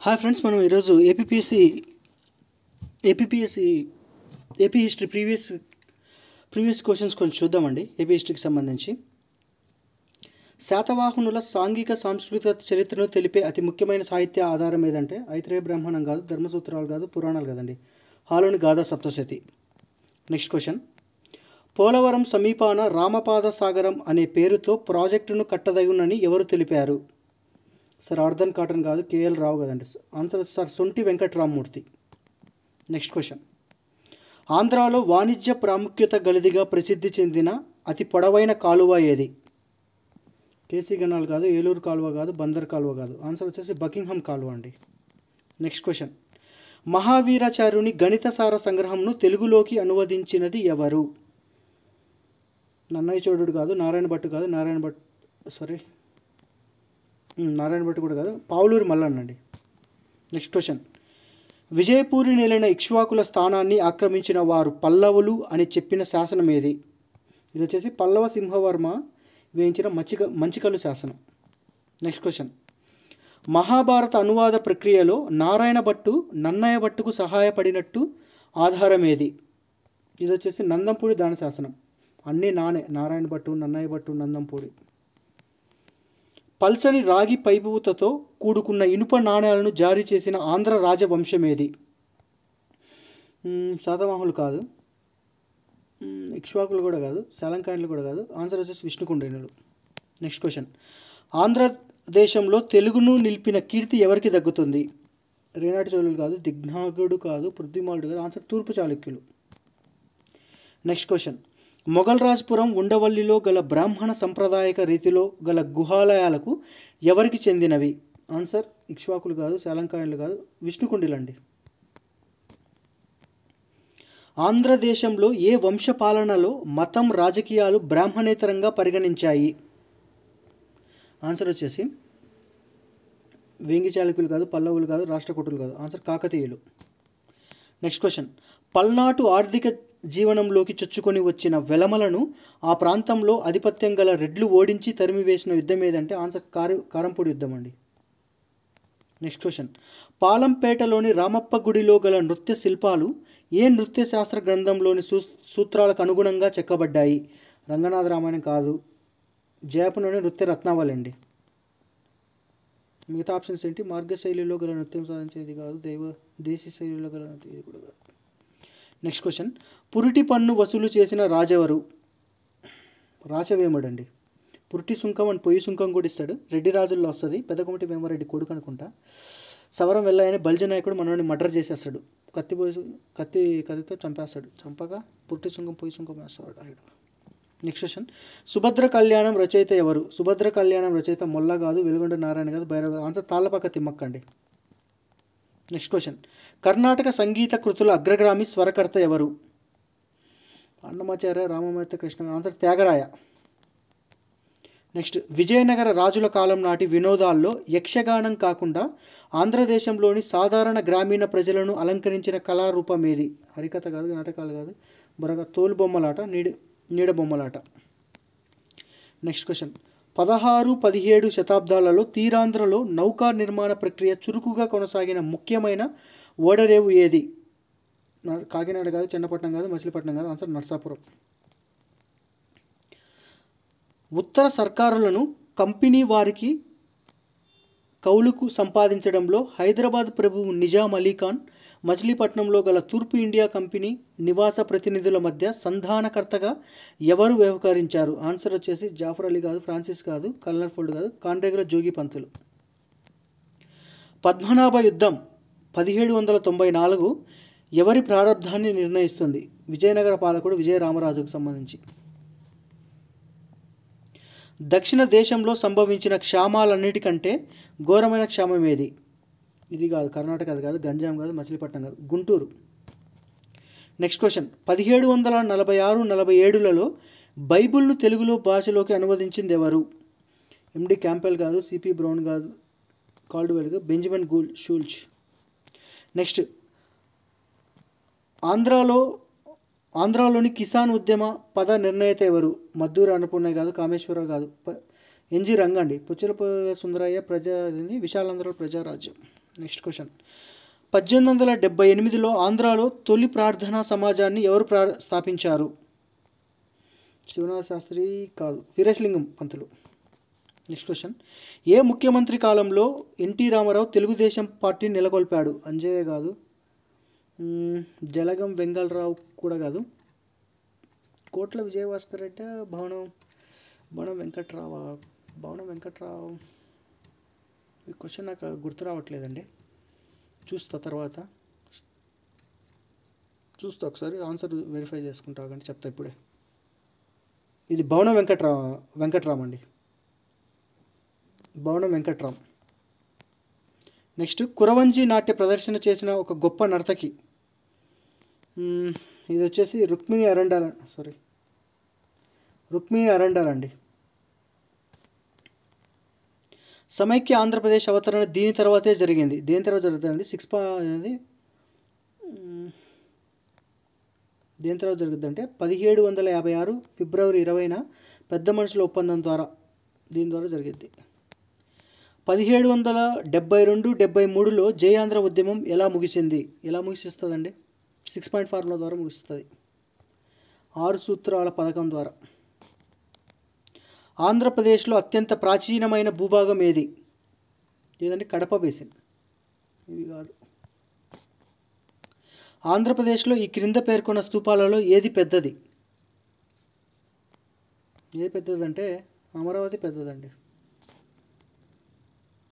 Hi friends, మనం ఈరోజు AP history previous questions కొంచెం చూద్దామండి. ఏపీ హిస్టరీకి సంబంధించి శాతవాహనుల సాంఘిక సాంస్కృతిక చరిత్రను తెలిపే అతి ముఖ్యమైన సాహిత్య ఆధారం ఏదంటే ఐత్రేయ బ్రాహ్మణం కాదు, ధర్మసూత్రాలు కాదు, పురాణాలు కాదండి, హాలోని గాథా సప్తశతి. నెక్స్ట్ క్వశ్చన్, పోలవరం సమీపాన రామపాద సాగరం అనే పేరుతో ప్రాజెక్టును కట్టదగునని ఎవరు తెలిపారు? సార్ ఆర్ధన్ కాటన్ కాదు, కేఎల్ రావు కదండి. ఆన్సర్ సార్ సొంటి వెంకట్రామమూర్తి. నెక్స్ట్ క్వశ్చన్, ఆంధ్రాలో వాణిజ్య ప్రాముఖ్యత గలదిగా ప్రసిద్ధి చెందిన అతి పొడవైన కాలువ ఏది? కేసీ గనాల్ కాదు, ఏలూరు కాలువ కాదు, బందర్ కాలువ కాదు. ఆన్సర్ వచ్చేసి బకింగ్హామ్ కాలువ అండి. నెక్స్ట్ క్వశ్చన్, మహావీరాచార్యుని గణితసార సంగ్రహంను తెలుగులోకి అనువదించినది ఎవరు? నన్నయ్య చోడుడు కాదు, నారాయణ భట్టు కాదు, నారాయణ భట్టు కూడా కాదు, పావులూరి మల్లన్న అండి. నెక్స్ట్ క్వశ్చన్, విజయపూరి నేలైన ఇక్ష్వాకుల స్థానాన్ని ఆక్రమించిన వారు పల్లవులు అని చెప్పిన శాసనం ఏది? ఇది వచ్చేసి పల్లవ సింహవర్మ వేయించిన మంచికల్లు శాసనం. నెక్స్ట్ క్వశ్చన్, మహాభారత అనువాద ప్రక్రియలో నారాయణ భట్టు నన్నయ్య భట్టుకు సహాయపడినట్టు ఆధారం ఏది? ఇది వచ్చేసి నందంపూడి దాన శాసనం. అన్నీ నారాయణ భట్టు, నన్నయ్య భట్టు, నందంపూడి. పల్చని రాగి పైపూతతో కూడుకున్న ఇనుప నాణేలను జారీ చేసిన ఆంధ్ర రాజవంశం ఏది? శాతవాహనులు కాదు, ఇక్ష్వాకులు కూడా కాదు, శాలంకాయన్లు కూడా కాదు. ఆన్సర్ వచ్చేసి విష్ణుకుండినులు. నెక్స్ట్ క్వశ్చన్, ఆంధ్రదేశంలో తెలుగును నిలిపిన కీర్తి ఎవరికి దక్కుతుంది? రేనాటి చోళులు కాదు, దిగ్నాగుడు కాదు, పృథ్వీమాలుడు కాదు. ఆన్సర్ తూర్పు చాళుక్యులు. నెక్స్ట్ క్వశ్చన్, మొఘల్ రాజ్పురం ఉండవల్లిలో గల బ్రాహ్మణ సంప్రదాయక రీతిలో గల గుహాలయాలకు ఎవరికి చెందినవి? ఆన్సర్ ఇక్ష్వాకులు కాదు, శాలంకాయన్లు కాదు, విష్ణుకుండిలండి. ఆంధ్రదేశంలో ఏ వంశ పాలనలో మతం రాజకీయాలు బ్రాహ్మణేతరంగా పరిగణించాయి? ఆన్సర్ వచ్చేసి వేంగి చాళుక్యులు కాదు, పల్లవులు కాదు, రాష్ట్రకూటులు కాదు. ఆన్సర్ కాకతీయులు. నెక్స్ట్ క్వశ్చన్, పల్నాటు ఆర్థిక జీవనంలోకి చొచ్చుకొని వచ్చిన వెలమలను ఆ ప్రాంతంలో ఆధిపత్యం గల రెడ్లు ఓడించి తరిమివేసిన యుద్ధం ఏదంటే ఆన్సర్ కారంపూడి యుద్ధం అండి. నెక్స్ట్ క్వశ్చన్, పాలంపేటలోని రామప్ప గుడిలో గల నృత్య శిల్పాలు ఏ నృత్య శాస్త్ర గ్రంథంలోని సూత్రాలకు అనుగుణంగా చెక్కబడ్డాయి? రంగనాథ రామాయణం కాదు, జయపులోని నృత్య రత్నావళి అండి. మిగతా ఆప్షన్స్ ఏంటి? మార్గశైలిలో గల నృత్యం సాధించేది కాదు, దేశీ శైలిలో గల నృత్యం ఇది కూడా కాదు. నెక్స్ట్ క్వశ్చన్, పురిటి పన్ను వసూలు చేసిన రాజెవరు? రాచవేముడు అండి. పురిటి సుంకం అని పొయ్యి సుంకం కూడా ఇస్తాడు. రెడ్డి రాజుల్లో వస్తుంది. పెద్దకొమటి వేమరెడ్డి కొడుకు అనుకుంటా. సవరం వెళ్ళాయని బల్జనాయకుడు మనోడిని మర్డర్ చేసేస్తాడు. కత్తితో చంపేస్తాడు. చంపగా పురిటి సుంకం పొయ్యి సుంకం వేస్తాడు. నెక్స్ట్ క్వశ్చన్, సుభద్ర కళ్యాణం రచయిత ఎవరు? సుభద్ర కళ్యాణం రచయిత మొల్ల కాదు, వెలుగొండ నారాయణ కాదు, భైరవ కాదు. ఆన్సర్ తాళ్ళపాక తిమ్మక్క అండి. నెక్స్ట్ క్వశ్చన్, కర్ణాటక సంగీత కృతుల అగ్రగామి స్వరకర్త ఎవరు? అన్నమాచార్య, రామమూర్తి, కృష్ణ. ఆన్సర్ త్యాగరాయ. నెక్స్ట్, విజయనగర రాజుల కాలం నాటి వినోదాల్లో యక్షగానం కాకుండా ఆంధ్రదేశంలోని సాధారణ గ్రామీణ ప్రజలను అలంకరించిన కళారూపం ఏది? హరికథ కాదు, నాటకాలు కాదు, తోలు బొమ్మలాట, నీడ బొమ్మలాట. నెక్స్ట్ క్వశ్చన్, 16-17 శతాబ్దాలలో తీరాంధ్రలో నౌకా నిర్మాణ ప్రక్రియ చురుకుగా కొనసాగిన ముఖ్యమైన ఓడరేవు ఏది? కాకినాడ కాదు, చెన్నపట్నం కాదు, మచిలీపట్నం కాదు. ఆన్సర్ నర్సాపురం. ఉత్తర సర్కారులను కంపెనీ వారికి కౌలుకు సంపాదించడంలో హైదరాబాద్ ప్రభువు నిజాం అలీ ఖాన్ మచిలీపట్నంలో గల తూర్పు ఇండియా కంపెనీ నివాస ప్రతినిధుల మధ్య సంధానకర్తగా ఎవరు వ్యవహరించారు? ఆన్సర్ వచ్చేసి జాఫర్ అలీ కాదు, ఫ్రాన్సిస్ కాదు, కల్నర్ఫోల్డ్ కాదు, కాండ్రేగుల జోగి పంతులు. పద్మనాభ యుద్ధం 1794 ఎవరి ప్రారంధాన్ని నిర్ణయిస్తుంది? విజయనగర పాలకుడు విజయరామరాజుకు సంబంధించి. దక్షిణ దేశంలో సంభవించిన క్షామాలన్నిటికంటే ఘోరమైన క్షామం ఏది? ఇది కాదు, కర్ణాటక అది కాదు, గంజాం కాదు, మచిలీపట్నం కాదు, గుంటూరు. నెక్స్ట్ క్వశ్చన్, 1746-47లలో బైబిల్ను తెలుగులో భాషలోకి అనువదించింది ఎవరు? ఎండి క్యాంపెల్ కాదు, సిపి బ్రౌన్ కాదు, కాల్డ్వెల్ కాదు, బెంజమిన్ షూల్చ్. నెక్స్ట్, ఆంధ్రాలోని కిసాన్ ఉద్యమ పద నిర్ణేత ఎవరు? మద్దూరి అన్నపూర్ణయ్య కాదు, కామేశ్వరరావు కాదు, ఎన్జి రంగండి. పుచ్చలపల్లి సుందరయ్య విశాలాంధ్ర ప్రజారాజ్యం. నెక్స్ట్ క్వశ్చన్ 1878లో ఆంధ్రాలో తొలి ప్రార్థనా సమాజాన్ని ఎవరు స్థాపించారు? శివనాథ శాస్త్రి కాదు, వీరేశలింగం పంతులు. నెక్స్ట్ క్వశ్చన్ ఏ ముఖ్యమంత్రి కాలంలో ఎన్టీ రామారావు తెలుగుదేశం పార్టీని నెలకొల్పాడు? అంజయ్య కాదు, జలగం వెంగళరావు కూడా కాదు, కోట్ల విజయభాస్కర్ రెడ్డి, భవనం వెంకట్రావు. ఈ క్వశ్చన్ నాకు గుర్తు రావట్లేదండి, చూస్తా ఒకసారి ఆన్సర్ వెరిఫై చేసుకుంటా కానీ చెప్తా ఇప్పుడే. ఇది భవనం వెంకట్రామ్ అండి, భవనం వెంకట్రామ్. నెక్స్ట్ కురవంజి నాట్య ప్రదర్శన చేసిన ఒక గొప్ప నర్తకి. ఇది వచ్చేసి రుక్మిణి అరండాల్ అండి. సమైక్య ఆంధ్రప్రదేశ్ అవతరణ దేని తర్వాత జరుగుతుంది? 1756 ఫిబ్రవరి 20న పెద్ద మనుషుల ఒప్పందం ద్వారా దీని ద్వారా జరిగింది. 1772-73లో జై ఆంధ్ర ఉద్యమం ఎలా ముగిస్తుందండి? 6 పాయింట్ ఫార్ములా ద్వారా ముగుస్తుంది, 6 సూత్రాల పథకం ద్వారా. ఆంధ్రప్రదేశ్లో అత్యంత ప్రాచీనమైన భూభాగం ఏదంటే కడప బేసిన్. ఇది కాదు. ఆంధ్రప్రదేశ్లో ఈ క్రింద పేర్కొన్న స్తూపాలలో ఏది పెద్దదంటే అమరావతి పెద్దదండి.